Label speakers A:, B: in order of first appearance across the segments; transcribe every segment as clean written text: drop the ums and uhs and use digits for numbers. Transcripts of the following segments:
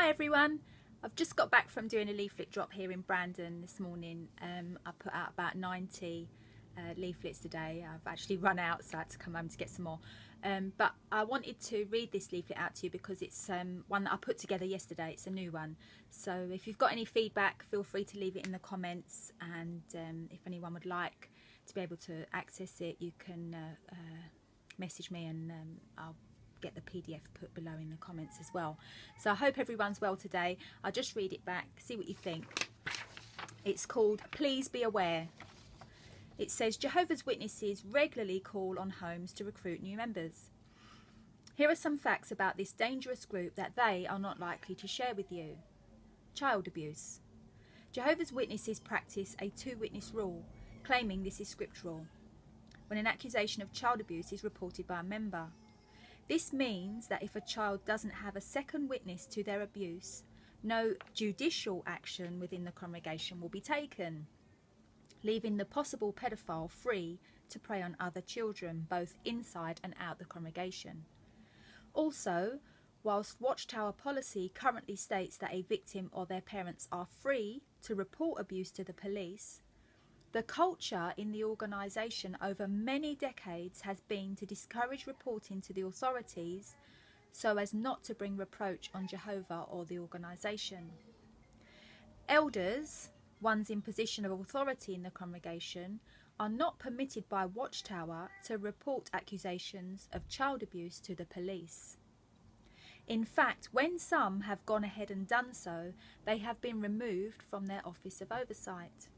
A: Hi everyone, I've just got back from doing a leaflet drop here in Brandon this morning. I put out about 90 leaflets today. I've actually run out, so I had to come home to get some more. But I wanted to read this leaflet out to you because it's one that I put together yesterday. It's a new one. So if you've got any feedback, feel free to leave it in the comments, and if anyone would like to be able to access it, you can message me, and I'll get the PDF put below in the comments as well. So I hope everyone's well today. I'll just read it back, see what you think. It's called Please Be Aware. It says, Jehovah's Witnesses regularly call on homes to recruit new members. Here are some facts about this dangerous group that they are not likely to share with you. Child abuse. Jehovah's Witnesses practice a two-witness rule, claiming this is scriptural, when an accusation of child abuse is reported by a member. This means that if a child doesn't have a second witness to their abuse, no judicial action within the congregation will be taken, leaving the possible pedophile free to prey on other children, both inside and out the congregation. Also, whilst Watchtower policy currently states that a victim or their parents are free to report abuse to the police, the culture in the organisation over many decades has been to discourage reporting to the authorities so as not to bring reproach on Jehovah or the organisation. Elders, ones in position of authority in the congregation, are not permitted by Watchtower to report accusations of child abuse to the police. In fact, when some have gone ahead and done so, they have been removed from their office of oversight.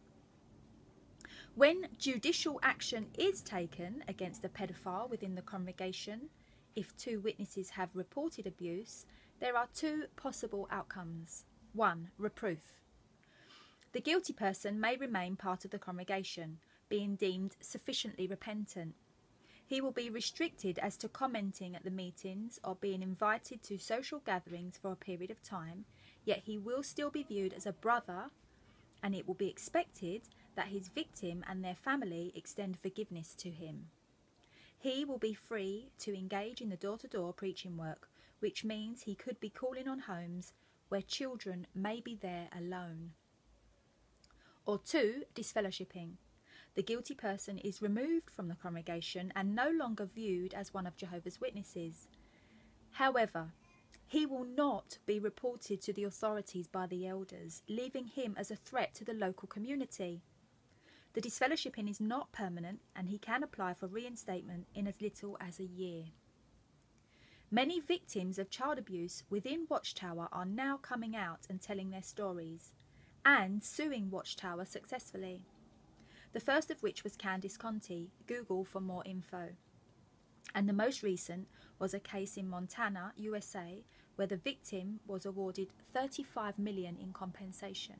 A: When judicial action is taken against a pedophile within the congregation, if two witnesses have reported abuse, there are two possible outcomes. 1. Reproof. The guilty person may remain part of the congregation, being deemed sufficiently repentant. He will be restricted as to commenting at the meetings or being invited to social gatherings for a period of time, yet he will still be viewed as a brother, and it will be expected that his victim and their family extend forgiveness to him. He will be free to engage in the door-to-door preaching work, which means he could be calling on homes where children may be there alone. Or 2, disfellowshipping. The guilty person is removed from the congregation and no longer viewed as one of Jehovah's Witnesses. However, he will not be reported to the authorities by the elders, leaving him as a threat to the local community. The disfellowshipping is not permanent, and he can apply for reinstatement in as little as a year. Many victims of child abuse within Watchtower are now coming out and telling their stories, and suing Watchtower successfully. The first of which was Candice Conti. Google for more info. And the most recent was a case in Montana, USA, where the victim was awarded $35 million in compensation.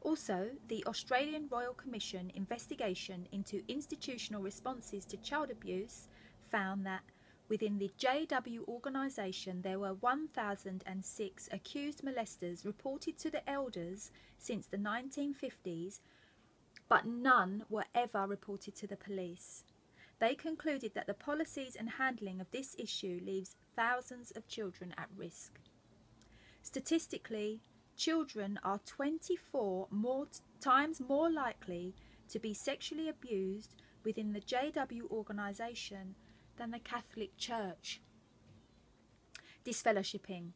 A: Also, the Australian Royal Commission investigation into institutional responses to child abuse found that within the JW organisation there were 1,006 accused molesters reported to the elders since the 1950s, but none were ever reported to the police. They concluded that the policies and handling of this issue leaves thousands of children at risk. Statistically, children are 24 times more likely to be sexually abused within the JW organisation than the Catholic Church. Disfellowshipping.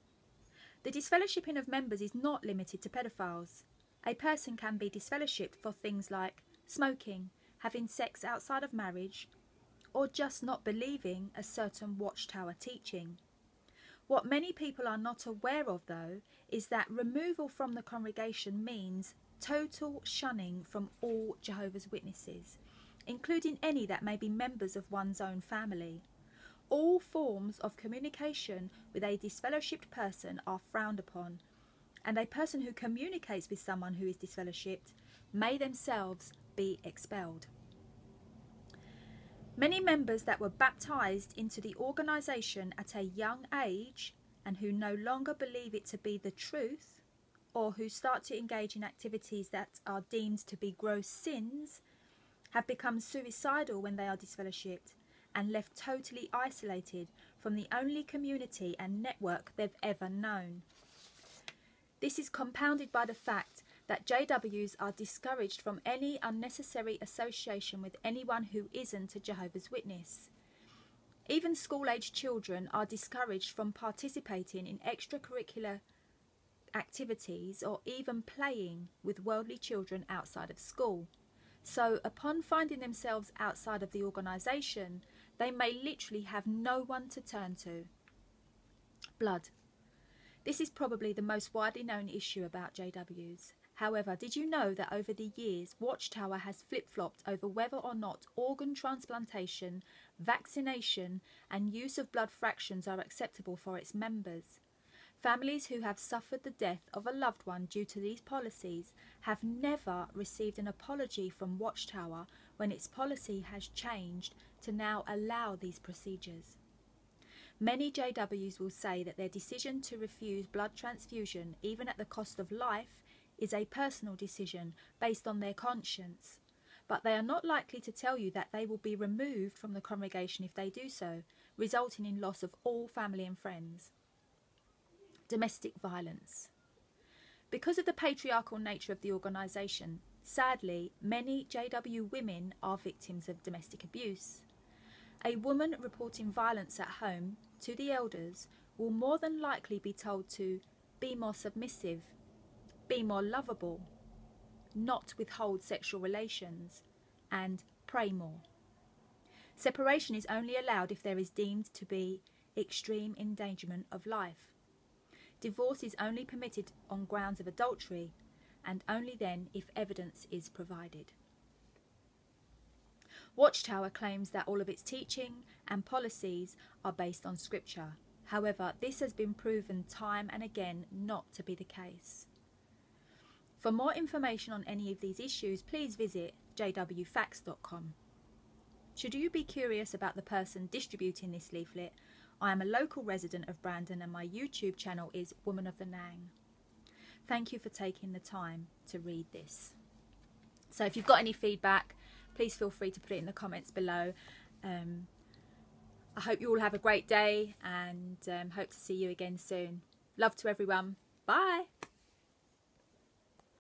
A: The disfellowshipping of members is not limited to pedophiles. A person can be disfellowshipped for things like smoking, having sex outside of marriage, or just not believing a certain Watchtower teaching. What many people are not aware of, though, is that removal from the congregation means total shunning from all Jehovah's Witnesses, including any that may be members of one's own family. All forms of communication with a disfellowshipped person are frowned upon, and a person who communicates with someone who is disfellowshipped may themselves be expelled. Many members that were baptised into the organisation at a young age and who no longer believe it to be the truth, or who start to engage in activities that are deemed to be gross sins, have become suicidal when they are disfellowshipped and left totally isolated from the only community and network they've ever known. This is compounded by the fact that JWs are discouraged from any unnecessary association with anyone who isn't a Jehovah's Witness. Even school-aged children are discouraged from participating in extracurricular activities or even playing with worldly children outside of school. So upon finding themselves outside of the organisation, they may literally have no one to turn to. Blood. This is probably the most widely known issue about JWs. However, did you know that over the years, Watchtower has flip-flopped over whether or not organ transplantation, vaccination and use of blood fractions are acceptable for its members? Families who have suffered the death of a loved one due to these policies have never received an apology from Watchtower when its policy has changed to now allow these procedures. Many JWs will say that their decision to refuse blood transfusion, even at the cost of life, is a personal decision based on their conscience, but they are not likely to tell you that they will be removed from the congregation if they do so, resulting in loss of all family and friends. Domestic violence. Because of the patriarchal nature of the organisation, sadly, many JW women are victims of domestic abuse. A woman reporting violence at home to the elders will more than likely be told to be more submissive, be more lovable, not withhold sexual relations, and pray more. Separation is only allowed if there is deemed to be extreme endangerment of life. Divorce is only permitted on grounds of adultery, and only then if evidence is provided. Watchtower claims that all of its teaching and policies are based on scripture. However, this has been proven time and again not to be the case. For more information on any of these issues, please visit jwfacts.com. Should you be curious about the person distributing this leaflet, I am a local resident of Brandon and my YouTube channel is Woman of the Nang. Thank you for taking the time to read this. So if you've got any feedback, please feel free to put it in the comments below. I hope you all have a great day and hope to see you again soon. Love to everyone. Bye.